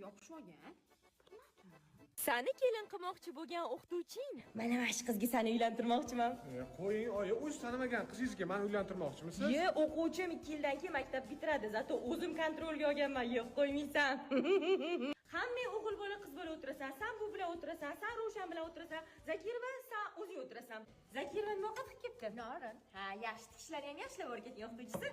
yopishib olgan. Sani kelin qilmoqchi bo'lgan o'qituvching. Mana shu qizga seni uylantirmoqchiman. Qo'ying, oyi, o'z tanimagan qizingizga meni uylantirmoqchimisiz? O'quvchim 2 yildan keyin maktab bitiradi, zato o'zim kontrolga olganman, yo'q qo'ymaysan. Hamma o'g'il bola, qiz bola o'tirasan, sen bu bilan o'tirasan, sen Ravshan bilan o'tirasan, Zakirova sen o'zing o'tirasan. Zakirova nima qilib ketdi? Norin. Ha, yaxshi tikishlarni ham yaxshilab o'rgatgan o'qituvchisi.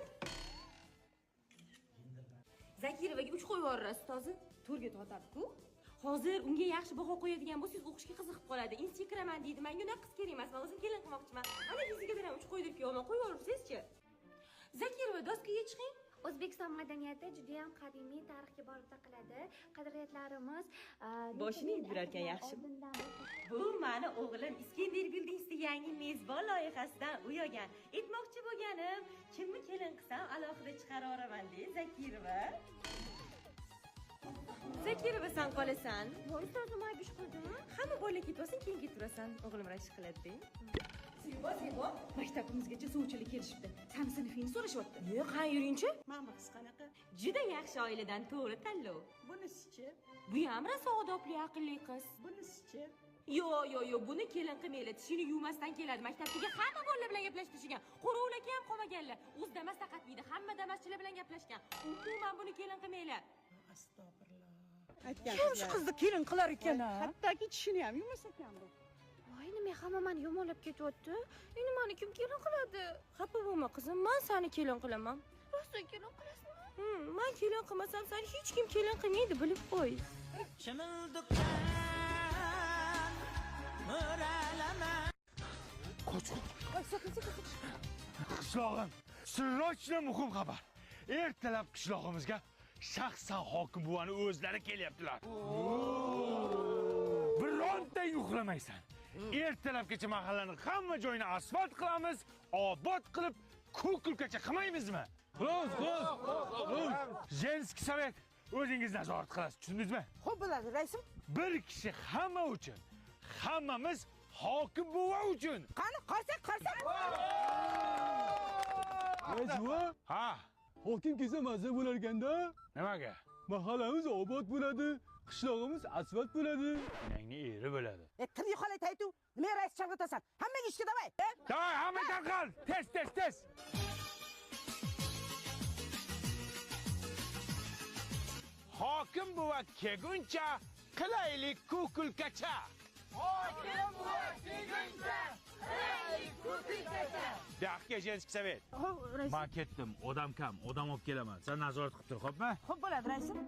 Zakirovaga 3 qo'yib yuborasiz, ustozi. To'rga tortadi-ku. Hozir unga yaxshi baho qo'yadigan bo'lsangiz, o'qishga qiziqib qoladi. Instiga kiraman deydi. Menga unaqa qiz kerak emas. Men o'zim kelin qilmoqchiman. Mana fiziga ham 3 qo'ydirib kelaman. Qo'yib yuborsizchi? Zakirova, doskaga chiqing. O'zbekiston madaniyati juda ham qadimiy tarixga borib taqaladi. Qadriyatlarimiz boshini yurar ekan yaxshi. Bu meni o'g'lim Iskender Buildings'da yangi mezbon loyihasidan uyagan. Aytmoqchi bo'lganim, kimni kelin qilsam alohida chiqara olaman deydi Zakirova. Zakirova sen qolasan. Voy, ustozim aybish qildimi? Hamma bolalar ketvasin, keyin ketirasan. O'g'lim rashk qiladi. Zebo, maktabimizgacha suvchilik kelishibdi. Sen sinfingni so'rashyapti. Yo'q, qani yuringchi? Mana qiz qanaqa? Juda yaxshi oiladan, to'g'ri tanlov. Bunisichi? Bu ham rosa odobli, aqlli qiz. Bunisichi? Yo'q, buni kelin qilmaydi. Tishini yuvmasdan keladi. Maktabga hamma bolalar bilan gaplashib turgan. Qo'rovlarga ham qolmaganlar. O'zida maslahat yeydi. Hamma damaschilar bilan gaplashgan. Umuman buni kelin qilmaylar. Astag'firullah. Shu qizni kelin qilar ekan. Hattoki tishini ham yumasa ekan bu. Voy, nima hamma meni yomonlab ketyapti? Endi meni kim kelin qiladi? Xafa bo'lma qizim, men seni kelin qilaman. Rosa kelin qilasizmi? Men kelin qilmasam seni hech kim kelin qilmaydi, bilib qo'y. Qoch. Qishlog'im, sirrochli muhim xabar. Ertalab qishlog'imizga shaxsan hokim buvani o'zlari kelyaptilar. Birontang uxlamaysan. Ertalabgacha mahallani hamma joyini asfalt qilamiz, obod qilib, ko'kulkacha qilmaymizmi? Jenskiy sovet o'zingiz nazorat qilasiz, tushundingizmi? Xo'p bo'ladi, raisim. Bir kishi hamma uchun, hammamiz hokim buva uchun. Qani, qarsak. Aytma, Ha, hokim kelsa mazza bo'lar ekanda. nimaga? Mahallamiz obod bo'ladi, qishlog'imiz asfalt bo'ladi. Meningni eri bo'ladi. Tilni xolay taytu. Nima rais chalg'itasan? Hammaga ishga davay. Davay, hamma tarqal. Tez. Hokim buva kelguncha qilaylik ko'kulkacha. Hokim buva kelguncha qilaylik ko'kulkacha. Daqqa Jenskiy sovet. Xo'p, raisim. Men ketdim, odam kam, odam olib kelaman. Sen nazorat qilib tur, xo'pmi? Xo'p bo'ladi, raisim.